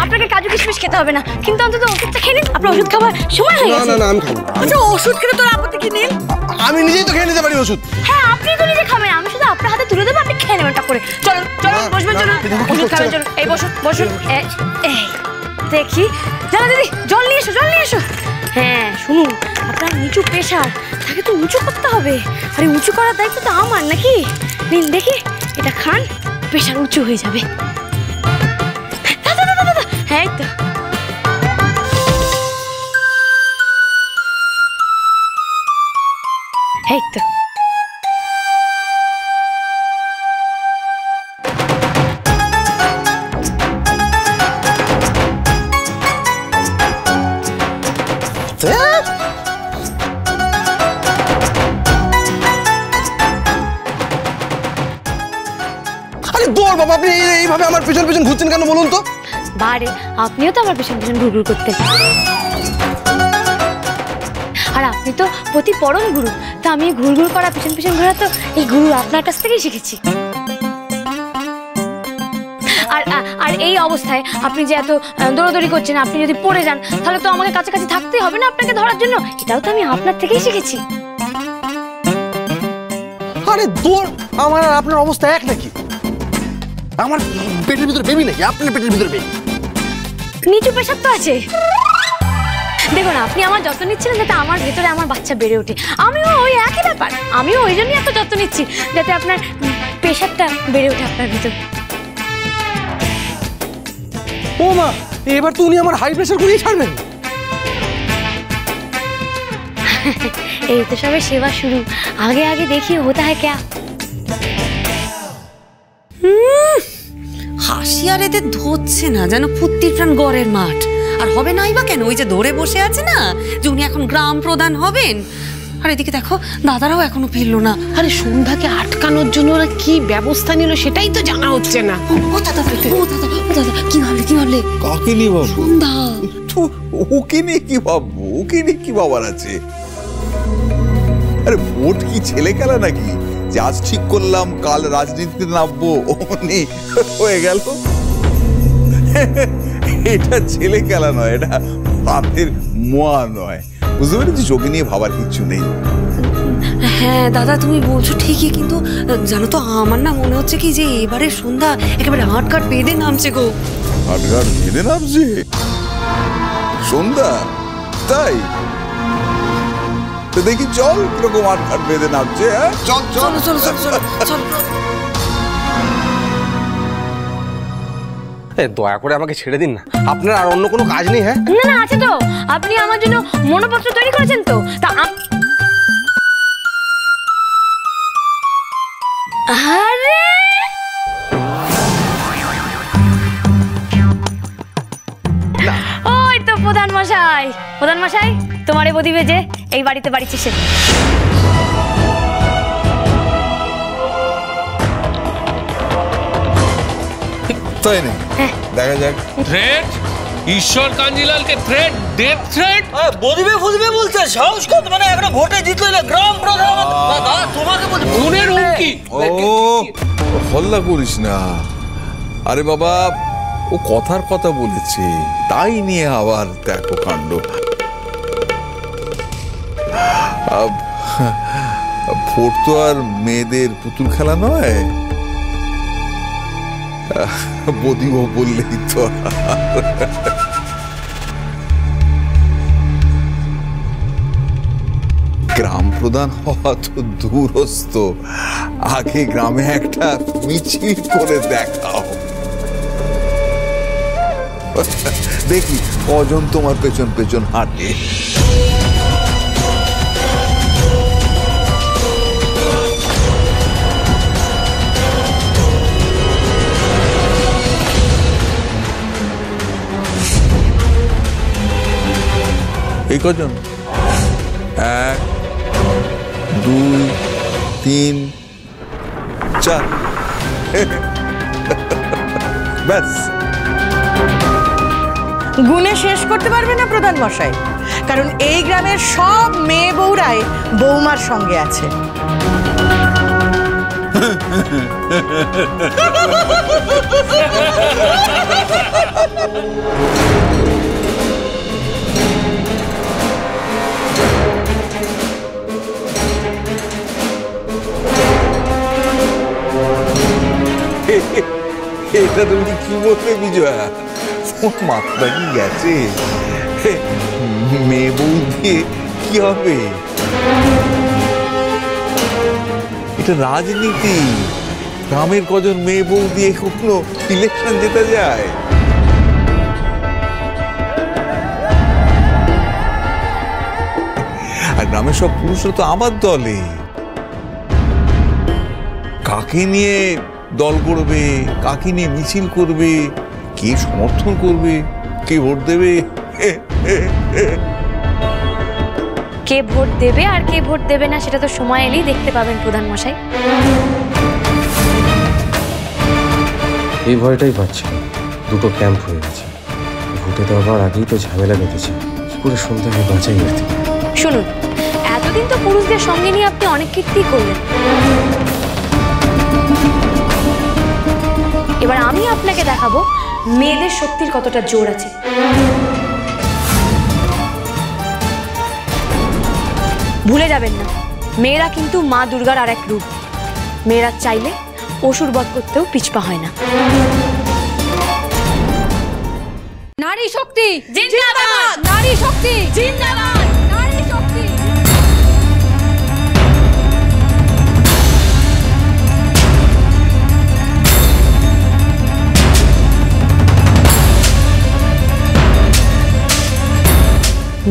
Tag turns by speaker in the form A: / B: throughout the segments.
A: আপনাকে কাজু কিশমিশ খেতে হবে না, কিন্তু অন্তত ওষুধটা খেয়ে নিন। আপনার ওষুধ খাবার সময় হয়ে গেছে।
B: না না আমি খাবো।
C: আচ্ছা ওষুধ খেলে তোর আপত্তি কি নীল?
B: আমি নিজেই তো খেয়ে নিতে পারি ওষুধ।
A: হ্যাঁ আপনি তো নিজে খাবেন, আমি শুধু আপনার হাতে তুলে দেবো, আপনি খেয়ে নেবেন করে। চলুন চলুন বসবেন, চলুন ওষুধ খাবেন, চলুন এই বসুন বসুন। এই দেখি জানা দিদি জল নিয়ে এসো, জল নিয়ে এসো। হ্যাঁ শুনুন, আপনার নিচু প্রেশার, তাকে তো উঁচু করতে হবে। আরে উঁচু করার দায়িত্ব তো আমার নাকি? নিন দেখি এটা খান, প্রেশার উঁচু হয়ে যাবে। হ্যাঁ তো এই তো
B: আরে দৌড় বাবা, আপনি এইভাবে আমার পিছন পিছন ঘুরছেন কেন বলুন তো?
A: বারে আপনিও তো আমার পিছন পিছন ঘুরঘুর করতেন, আর আপনি তো প্রতি পরম গুরু। তা আমি ঘুরঘুর করা পিছন পিছন ঘোরা তো এই গুরু আপনার কাছ থেকেই শিখেছি। আর আর এই অবস্থায় আপনি যে এত দৌড়াদৌড়ি করছেন, আপনি যদি পড়ে যান তাহলে তো আমাকে কাছাকাছি থাকতেই হবে না আপনাকে ধরার জন্য। এটাও তো আমি আপনার থেকেই শিখেছি।
B: আরে দৌড়, আমার আর আপনার অবস্থা এক নাকি? আমার পেটের ভিতরে বেবি নাকি আপনার পেটের ভিতরে বেবি?
A: নিচু প্রেশার তো আছে। দেখুন আপনি আমার যত্ন নিচ্ছিলেন যাতে আমার ভেতরে আমার বাচ্চা বেড়ে ওঠে, আমিও ওই একই ব্যাপার, আমিও ওই জন্যই এত যত্ন নিচ্ছি যাতে আপনার প্রেশারটা বেড়ে ওঠে আপনার ভিতর।
B: ও মা, এবার তো উনি আমার হাই প্রেশার করিয়ে ছাড়বেন।
A: এই তো সবে সেবা শুরু, আগে আগে দেখি হতা হ্যায় ক্যা।
C: হাসি আর এদের ধরছে না, যেন ফুর্তির প্রাণ গড়ের মাঠ। আর হবে নাই বা কেন, ওই যে ধরে বসে আছে না যে উনি এখন গ্রাম প্রধান হবেন। আর এদিকে দেখো দাদারাও এখনো ফিরলো না।
D: আরে সন্ধ্যাকে আটকানোর জন্য ওরা কি ব্যবস্থা নিল সেটাই তো জানা হচ্ছে না।
C: ও দাদা, ও দাদা, ও দাদা, কি ভাবলে কি ভাবলে?
E: কাকে নিয়ে ভাববো?
C: সন্ধ্যা।
E: ওকে নিয়ে কি ভাববো? ওকে নিয়ে কি ভাবার আছে? আরে ভোট কি ছেলে খেলা নাকি যে আজ ঠিক করলাম কাল রাজনীতিতে নামবো অমনি হয়ে গেল? এটা ছেলে খেলা নয়, এটা বাপের মোয়া নয়, বুঝতে পেরেছিস? ওকে নিয়ে ভাবার কিছু নেই।
C: হ্যাঁ দাদা তুমি বলছো ঠিকই, কিন্তু জানো তো আমার না মনে হচ্ছে কি যে এবারে সন্ধ্যা একেবারে হাটঘাট বেঁধে নামছে গো।
E: হাটঘাট বেঁধে নামছে সন্ধ্যা? তাই তো দেখি চল কিরকম হাটঘাট বেঁধে নামছে। হ্যাঁ চল চল
C: চলো চলো চলো চলো।
B: দয়া করে আমাকে ছেড়ে দিন না, আপনার আর অন্য কোনো কাজ নেই? হ্যাঁ
A: না না আছে তো, আপনি আমার জন্য মনোপত্র তৈরি করেছেন তো। তা আরে ওই তো প্রধান মশাই, প্রধান মশাই তোমার এই বদিবে যে এই বাড়িতে বাড়িছে সে।
E: তাই নেই, দেখা যাক।
F: থ্রেট ঈশ্বর কাঞ্জিলালকে থ্রেট, ডেথ থ্রেট।
G: বদিবে ফদিবে বলছে সাহস কত? মানে এখনো ভোটে জিতলো না, গ্রাম প্রধান। দাদা তোমাকে বলছি
F: খুনের হুমকি।
E: ও হল্লা করিস না, আরে বাবা ও কথার কথা বলেছে, তাই নিয়ে আবার দেখো কাণ্ড। ভোট তো আর মেয়েদের পুতুল খেলা নয়, বদিব বললেই তো। গ্রাম প্রধান হওয়া তো দূরস্থ, আগে গ্রামে একটা মিছিল করে দেখাও, দেখি কজন তোমার পেছন পেছন হাঁটে। এই কজন? 1 2 3 4 ব্যাস।
C: গুণে শেষ করতে পারবে না প্রধান মশাই, কারণ এই গ্রামের সব মেয়ে বউরাই বৌমার সঙ্গে আছে।
E: এটা তুমি কি বলবে বিজয়া? তোমার মাথা কি গেছে? মেয়ে বউ দিয়ে কি হবে? এটা রাজনীতি। গ্রামের কজন মেয়ে বউ দিয়ে কখনো ইলেকশন জেতা যায়? আর গ্রামের সব পুরুষরা তো আমার দলে। কাকে নিয়ে দল করবে, কাকে নিয়ে মিছিল করবে, কে সমর্থন করবে, কে ভোট দেবে,
A: কে ভোট দেবে আর কে ভোট দেবে না সেটা তো সময় এলেই দেখতে পাবেন প্রধান মশাই।
H: এই ভয়টাই পাচ্ছি, দুটো ক্যাম্প হয়ে গেছে। ভোটে দেওয়ার আগেই তো ঝামেলা বেঁধেছে, কি করে শুনতে হবে বাঁচাই এর থেকে।
A: শুনুন, এতদিন তো পুরুষদের সঙ্গে নিয়ে আপনি অনেক কীর্তি করলেন, এবার আমি আপনাকে দেখাবো মেয়েদের শক্তির কতটা জোর আছে। ভুলে যাবেন না, মেয়েরা কিন্তু মা দুর্গার আর এক রূপ। মেয়েরা চাইলে অসুর বধ করতেও পিছপা হয় না।
I: নারী শক্তি জিন্দাবাদ, নারী শক্তি জিন্দাবাদ, নারী শক্তি।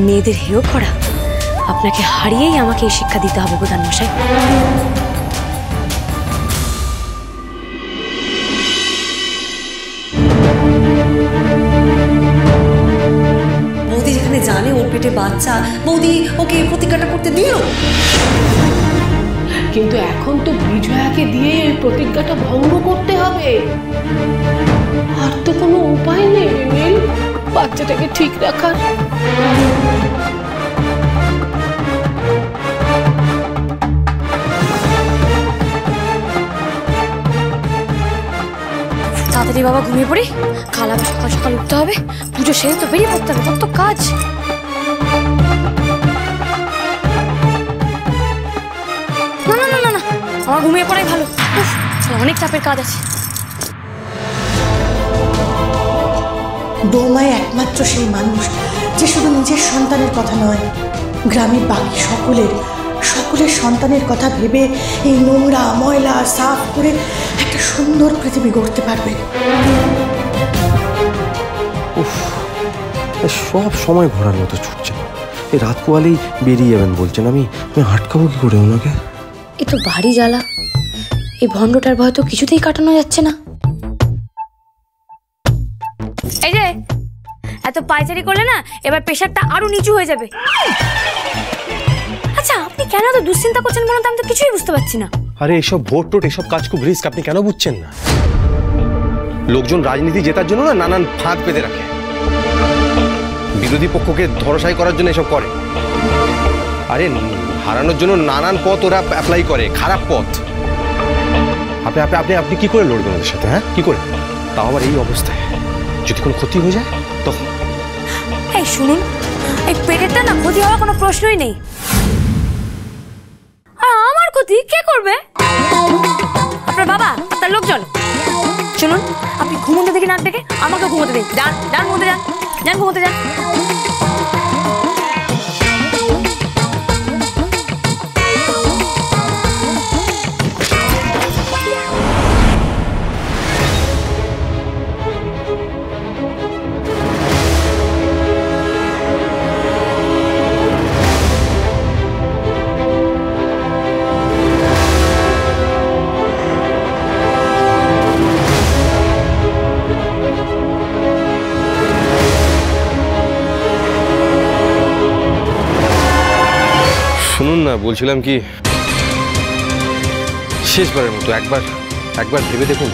A: মেয়েদের হেয় করা, আপনাকে হারিয়েই আমাকে এই শিক্ষা দিতে হবে প্রধান মশাই।
C: বৌদি যেখানে জানে ওর পেটে বাচ্চা, বৌদি ওকে প্রতিজ্ঞাটা করতে দিল।
D: কিন্তু এখন তো বিজয়াকে দিয়ে এই প্রতিজ্ঞাটা ভঙ্গ করতে হবে। আর তো কোনো উপায় নেই নীল বাচ্চাটাকে ঠিক রাখার।
A: তাড়াতাড়ি বাবা ঘুমিয়ে পড়ি, কাল আবার সকাল সকাল উঠতে হবে, পুজো সেরে তো বেরিয়ে পড়তে হবে, কত কাজ। না না না না না, আমার ঘুমিয়ে পড়াই ভালো, অনেক চাপের কাজ আছে।
J: বৌমাই একমাত্র সেই মানুষ যে শুধু নিজের সন্তানের কথা নয়, গ্রামের বাকি সকলের সন্তানের কথা ভেবে এই নোংরা ময়লা সাফ করে একটা সুন্দর পৃথিবী গড়তে পারবে।
H: সব সময় ঘোরার মতো ছুটছে, এই রাত পোয়ালেই বেরিয়ে যাবেন বলছেন। আমি আটকাবো কি করে ওনাকে?
A: এ তো ভারী জ্বালা, এই ভণ্ডটার ভয় তো কিছুতেই কাটানো যাচ্ছে না। এই যে এত পায়চারি করলে না, এবার প্রেশারটা আরো নিচু হয়ে যাবে। আচ্ছা, আপনি কেন এত দুশ্চিন্তা করছেন বলুন তো? আমি তো কিছুই বুঝতে পারছি না।
B: আরে এসব ভোট টোট এসব কাজ খুব রিস্ক, আপনি কেন বুঝছেন না? লোকজন রাজনীতি জেতার জন্য না নানান ফাঁদ পেতে রাখে, বিরোধী পক্ষকে ধরাশায়ী করার জন্য এসব করে। আরে হারানোর জন্য নানান পথ ওরা অ্যাপ্লাই করে, খারাপ পথ। আপনি আপনি আপনি আপনি কি করে লড়বেন ওদের সাথে? হ্যাঁ, কি করে? তাও আবার এই অবস্থায়, যদি কোনো ক্ষতি হয়ে যায় তখন?
A: এই শুনুন, এই পেটেরটা না ক্ষতি হওয়ার কোনো প্রশ্নই নেই। আর আমার ক্ষতি কে করবে? আপনার বাবা, আপনার লোকজন। শুনুন, আপনি ঘুমোতে দেখি না থেকে, আমাকে ঘুমোতে দিন। যান যান ঘুমোতে যান, যান ঘুমোতে যান।
H: শুনুন না, বলছিলাম কি, শেষবারের মতো একবার ভেবে দেখুন।